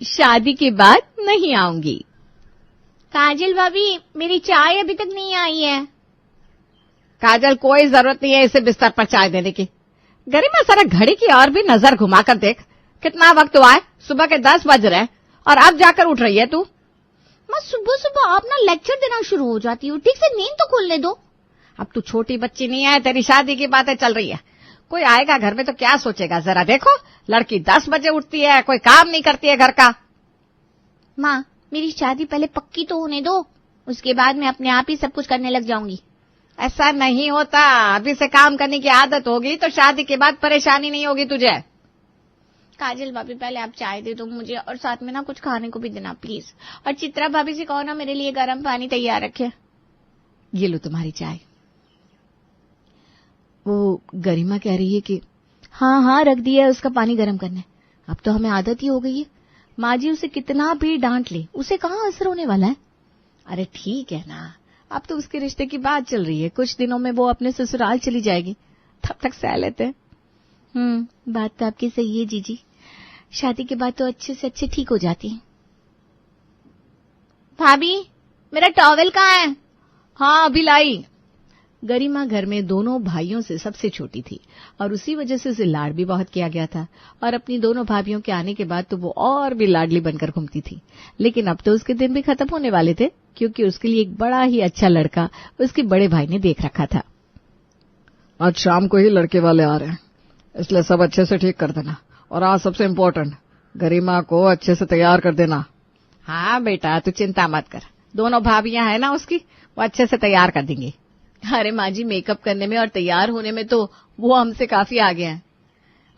शादी के बाद नहीं आऊंगी। काजल भाभी, मेरी चाय अभी तक नहीं आई है। काजल, कोई जरूरत नहीं है इसे बिस्तर पर चाय देने की। गरिमा, जरा घड़ी की और भी नजर घुमाकर देख, कितना वक्त हुआ है? सुबह के 10 बज रहे हैं और अब जाकर उठ रही है तू। माँ, सुबह सुबह आप ना लेक्चर देना शुरू हो जाती हो, ठीक से नींद तो खोलने दो। अब तू छोटी बच्ची नहीं है, तेरी शादी की बातें चल रही है। कोई आएगा घर में तो क्या सोचेगा? जरा देखो, लड़की 10 बजे उठती है, कोई काम नहीं करती है घर का। माँ, मेरी शादी पहले पक्की तो होने दो, उसके बाद मैं अपने आप ही सब कुछ करने लग जाऊंगी। ऐसा नहीं होता, अभी से काम करने की आदत होगी तो शादी के बाद परेशानी नहीं होगी तुझे। काजल भाभी, पहले आप चाय दे दो मुझे, और साथ में ना कुछ खाने को भी देना प्लीज। और चित्रा भाभी से कहो ना मेरे लिए गर्म पानी तैयार रखे। ये लो तुम्हारी चाय। वो गरिमा कह रही है कि हाँ रख दिया है उसका पानी गर्म करने। अब तो हमें आदत ही हो गई है। माँ जी उसे कितना भी डांट ले, उसे कहाँ असर होने वाला है। अरे ठीक है ना, अब तो उसके रिश्ते की बात चल रही है, कुछ दिनों में वो अपने ससुराल चली जाएगी, तब तक सह लेते हैं। बात तो आपकी सही है जीजी, शादी के बाद तो अच्छे से अच्छे ठीक हो जाती है। भाभी, मेरा टॉवेल कहाँ है? हाँ, अभी लाई। गरिमा घर में दोनों भाइयों से सबसे छोटी थी और उसी वजह से उसे लाड भी बहुत किया गया था, और अपनी दोनों भाभियों के आने के बाद तो वो और भी लाडली बनकर घूमती थी। लेकिन अब तो उसके दिन भी खत्म होने वाले थे, क्योंकि उसके लिए एक बड़ा ही अच्छा लड़का उसके बड़े भाई ने देख रखा था। आज शाम को ही लड़के वाले आ रहे हैं, इसलिए सब अच्छे से ठीक कर देना, और आज सबसे इम्पोर्टेंट, गरिमा को अच्छे से तैयार कर देना। हाँ बेटा, तू चिंता मत कर, दोनों भाभियां हैं ना उसकी, वो अच्छे से तैयार कर देंगी। अरे माँ जी, मेकअप करने में और तैयार होने में तो वो हमसे काफी आगे हैं।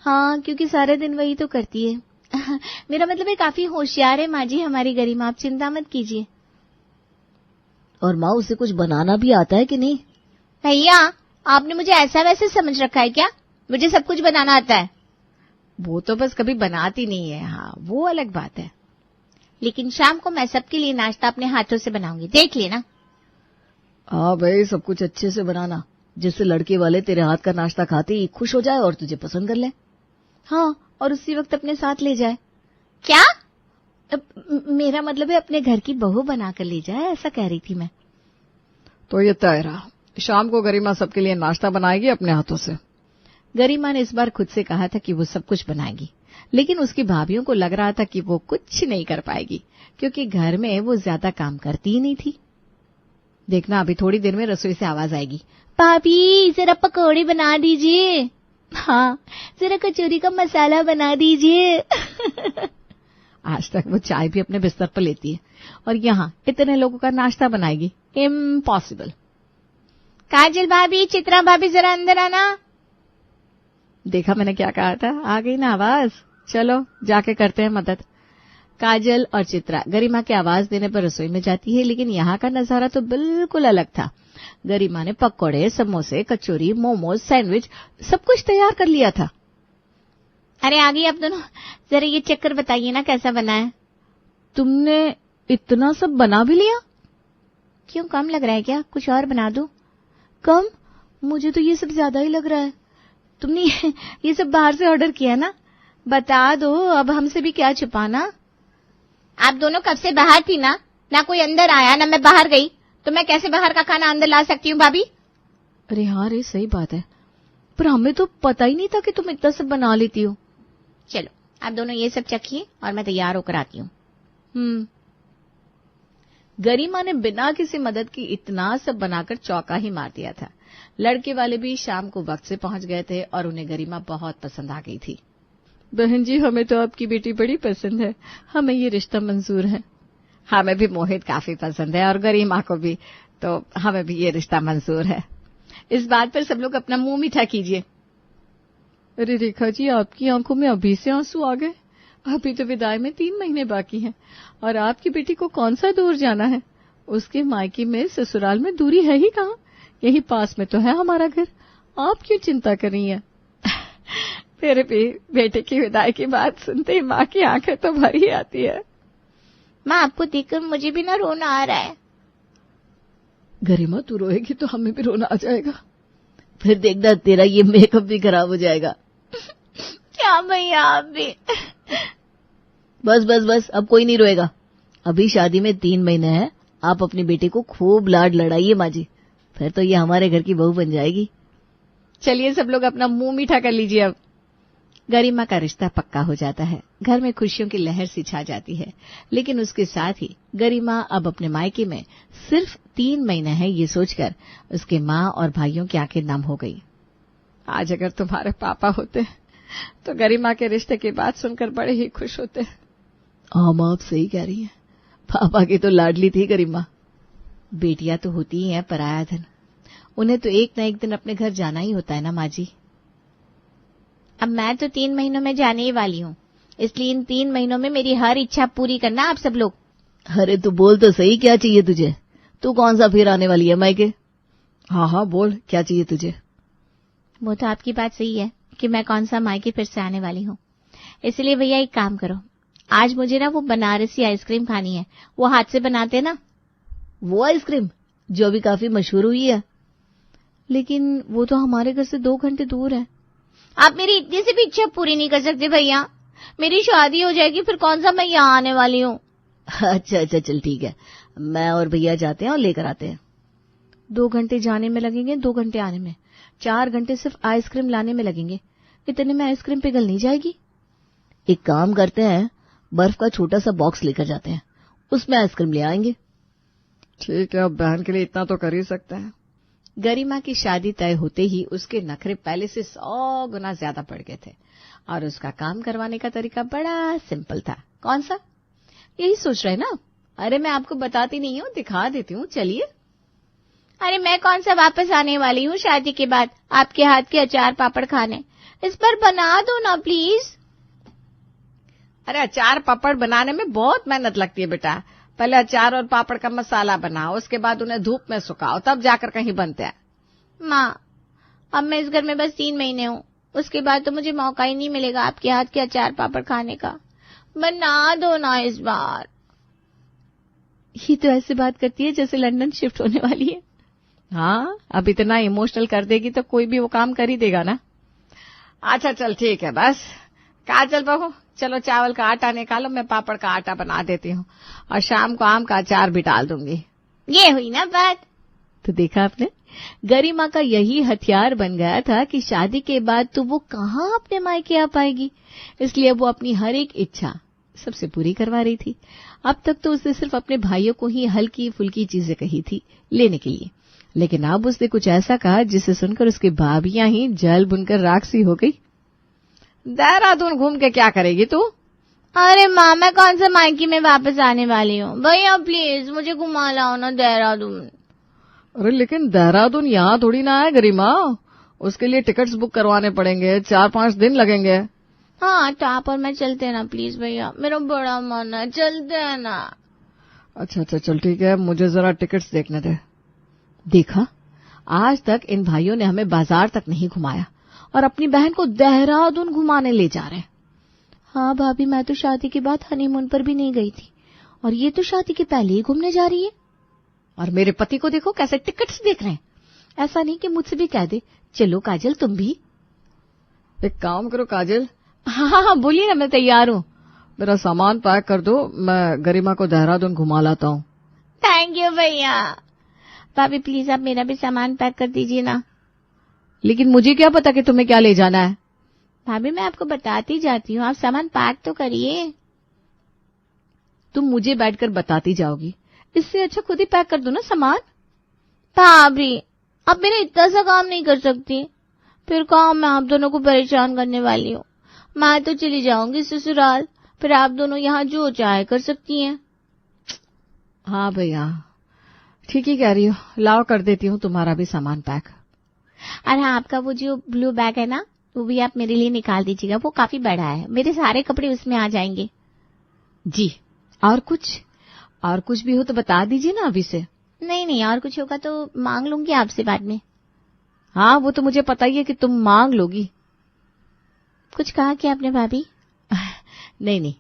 हाँ, क्योंकि सारे दिन वही तो करती है। मेरा मतलब है काफी होशियार है माँ जी हमारी गरिमा, आप चिंता मत कीजिए। और माँ, उसे कुछ बनाना भी आता है कि नहीं? भैया, आपने मुझे ऐसा वैसे समझ रखा है क्या? मुझे सब कुछ बनाना आता है। वो तो बस कभी बनाती नहीं है, हाँ वो अलग बात है। लेकिन शाम को मैं सबके लिए नाश्ता अपने हाथों से बनाऊंगी, देख लेना। हाँ भाई, सब कुछ अच्छे से बनाना, जिससे लड़के वाले तेरे हाथ का नाश्ता खाते ही खुश हो जाए और तुझे पसंद कर ले। हाँ, और उसी वक्त अपने साथ ले जाए। क्या? मेरा मतलब है अपने घर की बहू बनाकर ले जाए, ऐसा कह रही थी मैं। तो ये तय रहा, शाम को गरिमा सबके लिए नाश्ता बनाएगी अपने हाथों से। गरिमा ने इस बार खुद से कहा था कि वो सब कुछ बनाएगी, लेकिन उसकी भाभियों को लग रहा था कि वो कुछ नहीं कर पाएगी, क्योंकि घर में वो ज्यादा काम करती ही नहीं थी। देखना, अभी थोड़ी देर में रसोई से आवाज आएगी, भाभी जरा पकौड़े बना दीजिए। हाँ, जरा कचौरी का मसाला बना दीजिए। आज तक वो चाय भी अपने बिस्तर पर लेती है, और यहाँ इतने लोगों का नाश्ता बनाएगी, इम्पॉसिबल। काजल भाभी, चित्रा भाभी, जरा अंदर आना। देखा मैंने क्या कहा था, आ गई ना आवाज। चलो जाके करते हैं मदद। काजल और चित्रा गरिमा की आवाज देने पर रसोई में जाती है, लेकिन यहाँ का नजारा तो बिल्कुल अलग था। गरिमा ने पकौड़े, समोसे, कचौरी, मोमोज, सैंडविच सब कुछ तैयार कर लिया था। अरे आ गई आप दोनों, जरा ये चक्कर बताइए ना कैसा बना है। तुमने इतना सब बना भी लिया? क्यों, कम लग रहा है क्या? कुछ और बना दूं? कम? मुझे तो ये सब ज्यादा ही लग रहा है। तुमने ये सब बाहर से ऑर्डर किया ना? बता दो, अब हमसे भी क्या छुपाना। आप दोनों कब से बाहर थी ना कोई अंदर आया ना मैं बाहर गई, तो मैं कैसे बाहर का खाना अंदर ला सकती हूँ भाभी? अरे हाँ रे, सही बात है, पर हमें तो पता ही नहीं था कि तुम इतना सब बना लेती हो। चलो आप दोनों ये सब चखिए और मैं तैयार होकर आती हूँ। गरिमा ने बिना किसी मदद की इतना सब बनाकर चौका ही मार दिया था। लड़के वाले भी शाम को वक्त से पहुंच गए थे और उन्हें गरिमा बहुत पसंद आ गई थी। बहन जी, हमें तो आपकी बेटी बड़ी पसंद है, हमें ये रिश्ता मंजूर है। हमें भी मोहित काफी पसंद है और गरिमा को भी, तो हमें भी ये रिश्ता मंजूर है। इस बात पर सब लोग अपना मुंह मीठा कीजिए। अरे रेखा जी, आपकी आंखों में अभी से आंसू आ गए? अभी तो विदाई में 3 महीने बाकी हैं, और आपकी बेटी को कौन सा दूर जाना है? उसके मायके में ससुराल में दूरी है ही कहाँ, यही पास में तो है हमारा घर। आप क्यों चिंता कर रही हैं? फिर भी बेटे की विदाई की बात सुनते ही माँ की आंखें तो भर ही आती है। माँ, आपको देखकर मुझे भी ना रोना आ रहा है। गरिमा, तू रोएगी तो हमें भी रोना आ जाएगा, फिर देखना तेरा ये मेकअप भी खराब हो जाएगा। क्या भैया, आप भी? बस बस बस, अब कोई नहीं रोएगा। अभी शादी में 3 महीने हैं, आप अपनी बेटी को खूब लाड लड़ाइए माँ जी, फिर तो ये हमारे घर की बहू बन जाएगी। चलिए सब लोग अपना मुंह मीठा कर लीजिए। अब गरिमा का रिश्ता पक्का हो जाता है, घर में खुशियों की लहर सी छा जाती है। लेकिन उसके साथ ही गरिमा अब अपने मायके में सिर्फ 3 महीने हैं, ये सोचकर उसके माँ और भाइयों की आंखें नम हो गई। आज अगर तुम्हारे पापा होते तो गरिमा के रिश्ते की बात सुनकर बड़े ही खुश होते। हाँ, आप सही कह रही हैं, पापा की तो लाडली थी गरिमा। बेटियां तो होती ही हैं पराया धन, उन्हें तो एक न एक दिन अपने घर जाना ही होता है ना माँ जी। अब मैं तो 3 महीनों में जाने ही वाली हूँ, इसलिए इन 3 महीनों में मेरी हर इच्छा पूरी करना आप सब लोग। अरे तू बोल तो सही, क्या चाहिए तुझे? तू कौन सा फिर आने वाली है मायके? हाँ हाँ बोल, क्या चाहिए तुझे? वो तो आपकी बात सही है कि मैं कौन सा मायके फिर से आने वाली हूँ, इसलिए भैया एक काम करो, आज मुझे ना वो बनारसी आइसक्रीम खानी है, वो हाथ से बनाते ना। वो आइसक्रीम जो अभी काफी मशहूर हुई है। लेकिन वो तो हमारे घर से 2 घंटे दूर है। आप मेरी इतनी सी भी इच्छा पूरी नहीं कर सकते भैया, मेरी शादी हो जाएगी फिर कौन सा मैं यहाँ आने वाली हूँ। अच्छा अच्छा चल ठीक है, मैं और भैया जाते हैं और लेकर आते हैं। 2 घंटे जाने में लगेंगे, 2 घंटे आने में, 4 घंटे सिर्फ आइसक्रीम लाने में लगेंगे। इतने में आइसक्रीम पिघल नहीं जाएगी। एक काम करते हैं, बर्फ का छोटा सा बॉक्स लेकर जाते हैं, उसमें आइसक्रीम ले आएंगे। ठीक है, अब बहन के लिए इतना तो कर ही सकते हैं। गरिमा की शादी तय होते ही उसके नखरे पहले से 100 गुना ज्यादा बढ़ गए थे और उसका काम करवाने का तरीका बड़ा सिंपल था। कौन सा? यही सोच रहे ना? अरे मैं आपको बताती नहीं हूँ, दिखा देती हूँ, चलिए। अरे मैं कौन सा वापस आने वाली हूँ शादी के बाद आपके हाथ के अचार पापड़ खाने, इस पर बना दो ना प्लीज। अरे अचार पापड़ बनाने में बहुत मेहनत लगती है बेटा। पहले अचार और पापड़ का मसाला बनाओ, उसके बाद उन्हें धूप में सुखाओ, तब जाकर कहीं बनते हैं। माँ, अब मैं इस घर में बस 3 महीने हूँ, उसके बाद तो मुझे मौका ही नहीं मिलेगा आपके हाथ के अचार पापड़ खाने का। बना दो ना इस बार। ये तो ऐसे बात करती है जैसे लंदन शिफ्ट होने वाली है। हाँ, अब इतना इमोशनल कर देगी तो कोई भी वो काम कर ही देगा ना। अच्छा चल ठीक है, बस काजल बहू चलो चावल का आटा निकालो, मैं पापड़ का आटा बना देती हूँ और शाम को आम का अचार भी डाल दूंगी। ये हुई ना बात। तो देखा आपने, गरिमा का यही हथियार बन गया था कि शादी के बाद तो वो कहाँ अपने मायके आ पाएगी, इसलिए वो अपनी हर एक इच्छा सबसे पूरी करवा रही थी। अब तक तो उसने सिर्फ अपने भाइयों को ही हल्की फुल्की चीजें कही थी लेने के लिए, लेकिन अब उसने कुछ ऐसा कहा जिसे सुनकर उसकी भाभियां ही जल बुनकर राख सी हो गई। देहरादून घूम के क्या करेगी तू? अरे माँ, मैं कौन सा मायके में वापस आने वाली हूँ, भैया प्लीज मुझे घुमा लाओ ना देहरादून। अरे लेकिन देहरादून यहाँ थोड़ी ना है गरिमा, उसके लिए टिकट्स बुक करवाने पड़ेंगे, 4-5 दिन लगेंगे। हाँ तो आप और मैं चलते हैं ना प्लीज भैया, मेरा बड़ा मन है, चलते हैं ना। अच्छा अच्छा चल ठीक है, मुझे जरा टिकट्स देखने दे। देखा, आज तक इन भाइयों ने हमें बाजार तक नहीं घुमाया और अपनी बहन को देहरादून घुमाने ले जा रहे हैं। हाँ भाभी, मैं तो शादी के बाद हनीमून पर भी नहीं गई थी और ये तो शादी के पहले ही घूमने जा रही है। और मेरे पति को देखो कैसे टिकट्स देख रहे हैं। ऐसा नहीं कि मुझसे भी कह दे, चलो काजल तुम भी। एक काम करो काजल। हाँ बोलिए ना, मैं तैयार हूँ। मेरा सामान पैक कर दो, मैं गरिमा को देहरादून घुमा लाता हूँ। थैंक यू भैया। भाभी प्लीज आप मेरा भी सामान पैक कर दीजिए ना। लेकिन मुझे क्या पता कि तुम्हें क्या ले जाना है। भाभी मैं आपको बताती जाती हूँ, आप सामान पैक तो करिए। तुम मुझे बैठकर बताती जाओगी, इससे अच्छा खुद ही पैक कर दो ना सामान। भाभी आप मेरा इतना सा काम नहीं कर सकती, फिर कहा मैं आप दोनों को परेशान करने वाली हूँ। मैं तो चली जाऊंगी ससुराल, फिर आप दोनों यहाँ जो चाहे कर सकती हैं। हाँ भैया ठीक ही कह रही हो, लाओ कर देती हूँ तुम्हारा भी सामान पैक। और हाँ, आपका वो जो ब्लू बैग है ना, वो भी आप मेरे लिए निकाल दीजिएगा, वो काफी बड़ा है, मेरे सारे कपड़े उसमें आ जाएंगे। जी, और कुछ भी हो तो बता दीजिए ना अभी से। नहीं और कुछ होगा तो मांग लूंगी आपसे बाद में। हाँ वो तो मुझे पता ही है कि तुम मांग लोगी। कुछ कहा क्या आपने भाभी? नहीं,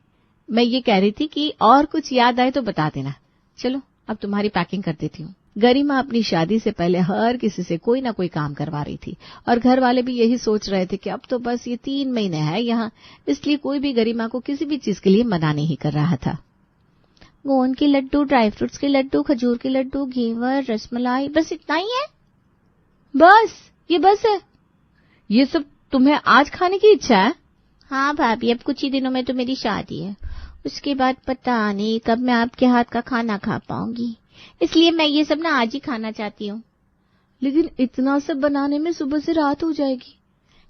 मैं ये कह रही थी कि और कुछ याद आए तो बता देना। चलो अब तुम्हारी पैकिंग कर देती हूँ। गरिमा अपनी शादी से पहले हर किसी से कोई ना कोई काम करवा रही थी और घर वाले भी यही सोच रहे थे कि अब तो बस ये 3 महीने है यहाँ, इसलिए कोई भी गरिमा को किसी भी चीज के लिए मना नहीं कर रहा था। गोंद के लड्डू, ड्राई फ्रूट्स के लड्डू, खजूर के लड्डू, घेवर, रसमलाई, बस इतना ही है? बस है? ये सब तुम्हें आज खाने की इच्छा है? हाँ भाभी, अब कुछ ही दिनों में तो मेरी शादी है, उसके बाद पता नहीं कब मैं आपके हाथ का खाना खा पाऊंगी, इसलिए मैं ये सब ना आज ही खाना चाहती हूँ। लेकिन इतना सब बनाने में सुबह से रात हो जाएगी।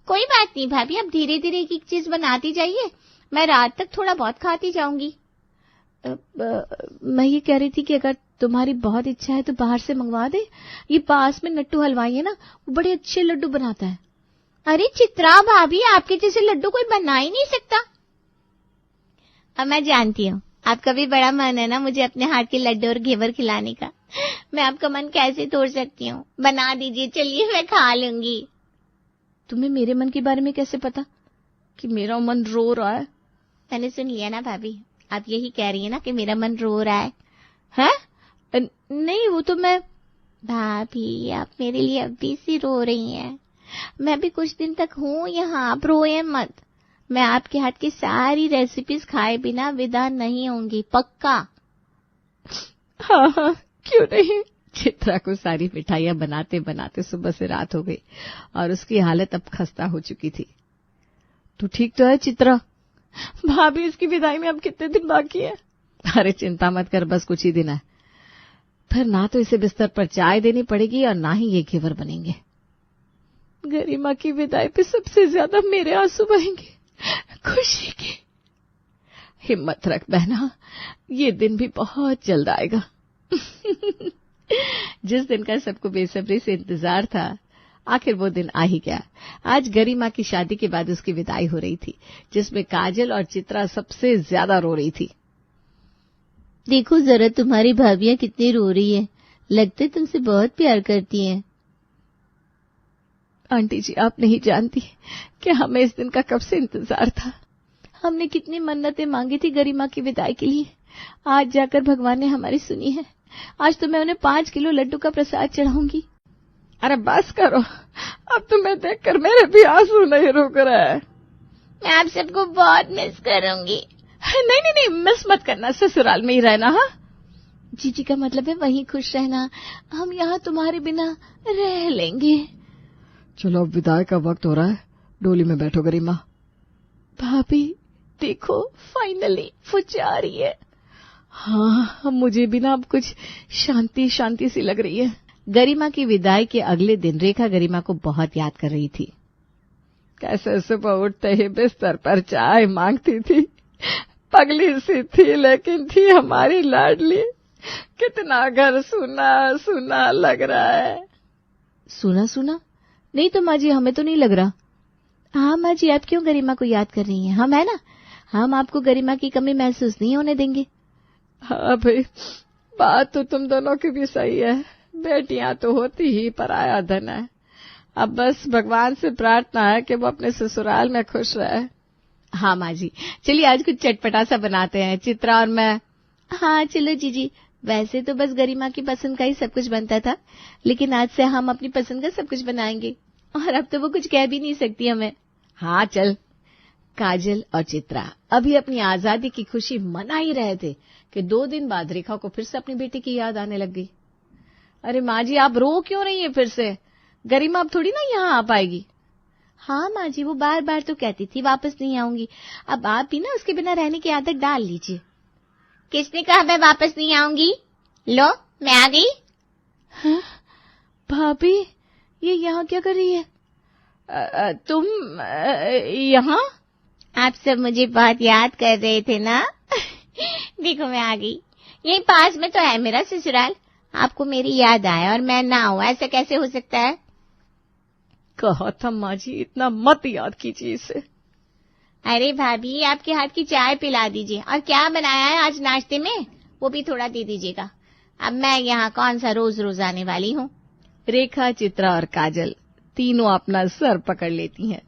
कोई बात नहीं भाभी, अब धीरे धीरे एक एक चीज बनाती जाइए, मैं रात तक थोड़ा बहुत खाती जाऊंगी। मैं ये कह रही थी कि अगर तुम्हारी बहुत इच्छा है तो बाहर से मंगवा दे। ये पास में नट्टू हलवाई है ना, वो बड़े अच्छे लड्डू बनाता है। अरे चित्रा भाभी, आपके जैसे लड्डू कोई बना ही नहीं सकता। अब मैं जानती हूँ आपका भी बड़ा मन है ना मुझे अपने हाथ के लड्डू और घेवर खिलाने का। मैं आपका मन कैसे तोड़ सकती हूँ, बना दीजिए, चलिए मैं खा लूंगी। तुम्हें मेरे मन के बारे में कैसे पता कि मेरा मन रो रहा है? मैंने सुन लिया ना भाभी, आप यही कह रही है ना कि मेरा मन रो रहा है? हैं? नहीं, वो तो मैं। भाभी आप मेरे लिए अभी से रो रही हैं, मैं भी कुछ दिन तक हूँ यहाँ, आप रोए मत। मैं आपके हाथ की सारी रेसिपीज खाए बिना विदा नहीं होंगी, पक्का। हाँ, क्यों नहीं। चित्रा को सारी मिठाइयां बनाते बनाते सुबह से रात हो गई और उसकी हालत अब खस्ता हो चुकी थी। तू ठीक तो है चित्रा? भाभी, इसकी विदाई में अब कितने दिन बाकी है? अरे चिंता मत कर, बस कुछ ही दिन है। फिर ना तो इसे बिस्तर पर चाय देनी पड़ेगी और ना ही ये घेवर बनेंगे। गरिमा की विदाई पे सबसे ज्यादा मेरे आंसू बहेंगे, खुशी के। हिम्मत रख बहना, ये दिन भी बहुत जल्द आएगा। जिस दिन का सबको बेसब्री से इंतजार था, आखिर वो दिन आ ही गया। आज गरिमा की शादी के बाद उसकी विदाई हो रही थी, जिसमें काजल और चित्रा सबसे ज्यादा रो रही थी। देखो जरा तुम्हारी भाभियां कितनी रो रही है, लगता है तुमसे बहुत प्यार करती हैं। आंटी जी, आप नहीं जानती कि हमें इस दिन का कब से इंतजार था। हमने कितनी मन्नतें मांगी थी गरिमा की विदाई के लिए, आज जाकर भगवान ने हमारी सुनी है। आज तो मैं उन्हें 5 किलो लड्डू का प्रसाद चढ़ाऊंगी। अरे बस करो, अब तुम्हें देखकर मेरे भी आंसू नहीं रुक रहा है। मैं आप सबको बहुत मिस करूंगी। नहीं, मिस मत करना, ससुराल में ही रहना। हाँ जीजी का मतलब है वहीं खुश रहना, हम यहाँ तुम्हारे बिना रह लेंगे। चलो अब विदाई का वक्त हो रहा है, डोली में बैठो गरिमा। भाभी देखो, फाइनली वो जा रही है। हाँ, मुझे भी ना अब कुछ शांति शांति सी लग रही है। गरिमा की विदाई के अगले दिन रेखा गरिमा को बहुत याद कर रही थी। कैसे सुबह उठते ही बिस्तर पर चाय मांगती थी, पगली सी थी लेकिन थी हमारी लाडली। कितना घर सुना सुना लग रहा है। सुना सुना? नहीं तो माँ जी, हमें तो नहीं लग रहा। हाँ माँ जी, आप क्यों गरिमा को याद कर रही हैं? हम है ना, हम आपको गरिमा की कमी महसूस नहीं होने देंगे। हाँ भाई, बात तो तुम दोनों की भी सही है, बेटियां तो होती ही पराया धन है। अब बस भगवान से प्रार्थना है कि वो अपने ससुराल में खुश रहे। हाँ माँ जी, चलिए आज कुछ चटपटा सा बनाते हैं, चित्रा और मैं। हाँ चलो जीजी, वैसे तो बस गरिमा की पसंद का ही सब कुछ बनता था, लेकिन आज से हम अपनी पसंद का सब कुछ बनाएंगे और अब तो वो कुछ कह भी नहीं सकती हमें। हाँ चल। काजल और चित्रा अभी अपनी आजादी की खुशी मना ही रहे थे कि 2 दिन बाद रेखा को फिर से अपनी बेटी की याद आने लग गई। अरे माँ जी, आप रो क्यों रही है फिर से? गरिमा अब थोड़ी ना यहाँ आ पाएगी। हाँ माँ जी, वो बार बार तो कहती थी वापस नहीं आऊंगी, अब आप भी ना उसके बिना रहने की आदत डाल लीजिए। किसने कहा मैं वापस नहीं आऊंगी? लो, मैं आ गई। हाँ? भाभी, ये यहाँ क्या कर रही है? तुम यहाँ? आप सब मुझे बहुत याद कर रहे थे ना। देखो मैं आ गई, यही पास में तो है मेरा ससुराल। आपको मेरी याद आए और मैं ना आऊं, ऐसा कैसे हो सकता है? कहा था माँ जी, इतना मत याद कीजिए इसे। अरे भाभी, आपके हाथ की चाय पिला दीजिए, और क्या बनाया है आज नाश्ते में वो भी थोड़ा दे दीजिएगा। अब मैं यहाँ कौन सा रोज रोज आने वाली हूँ। रेखा, चित्रा और काजल तीनों अपना सर पकड़ लेती हैं